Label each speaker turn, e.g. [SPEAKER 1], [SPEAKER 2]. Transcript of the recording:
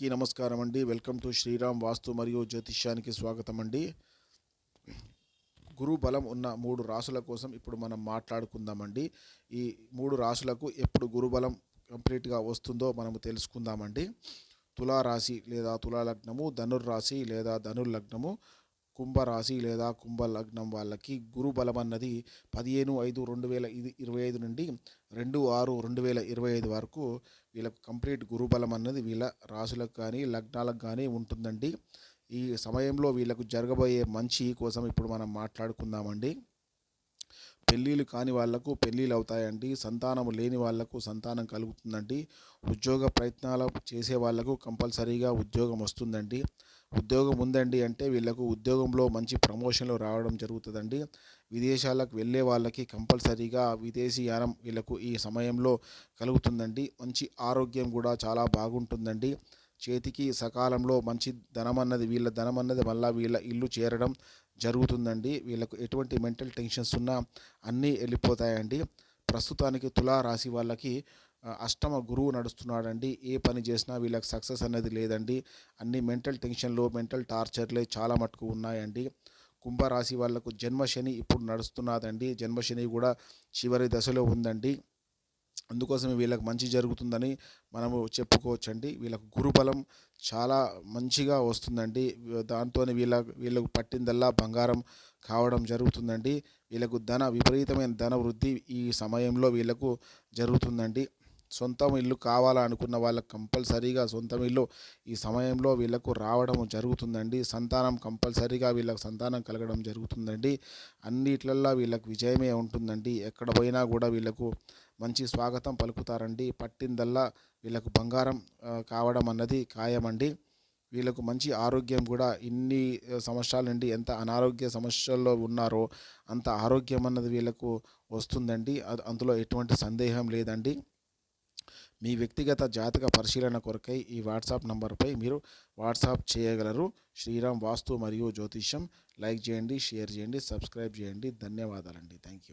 [SPEAKER 1] నమస్కారం అండి. Welcome to Sriram వాస్తు మరియు జ్యోతిష్యానికి స్వాగతం అండి. గురు బలం ఉన్న 3 రాశుల కోసం ఇప్పుడు మనం మాట్లాడుకుందామండి. ఈ 3 రాశులకు ఎప్పుడు గురుబలం కంప్లీట్గా వస్తుందో మనము తెలుసుకుందామండి. తులారాశి లేదా తులా లగ్నము, ధనుర్రాశి లేదా ధనుర్లగ్నము, కుంభరాశి లేదా కుంభ లగ్నం వాళ్ళకి గురు బలం అన్నది 15/5/2025 నుండి 2/6/2025 వరకు వీళ్ళకు కంప్లీట్ గురు బలం అన్నది వీళ్ళ రాశులకు కానీ లగ్నాలకు కానీ ఉంటుందండి. ఈ సమయంలో వీళ్ళకు జరగబోయే మంచి కోసం ఇప్పుడు మనం మాట్లాడుకుందామండి. పెళ్ళిళ్ళు కాని వాళ్లకు పెళ్ళిళ్ళు అవుతాయండి. సంతానం లేని వాళ్లకు సంతానం కలుగుతుందండి. ఉద్యోగ ప్రయత్నాలు చేసే వాళ్లకు కంపల్సరీగా ఉద్యోగం వస్తుందండి. ఉద్యోగం ఉందండి అంటే వీళ్ళకు ఉద్యోగంలో మంచి ప్రమోషన్లు రావడం జరుగుతుందండి. విదేశాలకు వెళ్ళే వాళ్ళకి కంపల్సరీగా విదేశీయానం వీళ్ళకు ఈ సమయంలో కలుగుతుందండి. మంచి ఆరోగ్యం కూడా చాలా బాగుంటుందండి. చేతికి సకాలంలో మంచి ధనం అన్నది వీళ్ళ ధనం అన్నది మళ్ళీ వీళ్ళ ఇల్లు చేరడం జరుగుతుందండి. వీళ్ళకు ఎటువంటి మెంటల్ టెన్షన్స్ ఉన్నా అన్నీ వెళ్ళిపోతాయండి. ప్రస్తుతానికి తులారాశి వాళ్ళకి అష్టమ గురువు నడుస్తున్నాడండి. ఏ పని చేసినా వీళ్ళకి సక్సెస్ అనేది లేదండి. అన్ని మెంటల్ టెన్షన్లు, మెంటల్ టార్చర్లే చాలా మటుకు ఉన్నాయండి. కుంభరాశి వాళ్లకు జన్మశని ఇప్పుడు నడుస్తున్నదండి. జన్మశని కూడా చివరి దశలో ఉందండి. అందుకోసమే వీళ్ళకి మంచి జరుగుతుందని మనము చెప్పుకోవచ్చండి. వీళ్ళకు గురుబలం చాలా మంచిగా వస్తుందండి. దాంతో వీళ్ళకు పట్టిందల్లా బంగారం కావడం జరుగుతుందండి. వీళ్ళకు విపరీతమైన ధన వృద్ధి ఈ సమయంలో వీళ్ళకు జరుగుతుందండి. సొంతం ఇల్లు కావాలనుకున్న వాళ్ళకు కంపల్సరీగా సొంతం ఇల్లు ఈ సమయంలో వీళ్ళకు రావడం జరుగుతుందండి. సంతానం కంపల్సరీగా వీళ్ళకు సంతానం కలగడం జరుగుతుందండి. అన్నిట్లల్లో వీళ్ళకు విజయమే ఉంటుందండి. ఎక్కడ పోయినా కూడా వీళ్ళకు మంచి స్వాగతం పలుకుతారండి. పట్టిందల్లా వీళ్ళకు బంగారం కావడం అన్నది ఖాయమండి. వీళ్ళకు మంచి ఆరోగ్యం కూడా ఇన్ని సంవత్సరాల నుండి ఎంత అనారోగ్య సమస్యల్లో ఉన్నారో అంత ఆరోగ్యం అన్నది వీళ్ళకు వస్తుందండి. అందులో ఎటువంటి సందేహం లేదండి. మీ వ్యక్తిగత జాతక పరిశీలన కొరకై ఈ వాట్సాప్ నంబర్పై మీరు వాట్సాప్ చేయగలరు. శ్రీరామ్ వాస్తు మరియు జ్యోతిష్యం. లైక్ చేయండి, షేర్ చేయండి, సబ్స్క్రైబ్ చేయండి. ధన్యవాదాలండి. Thank you.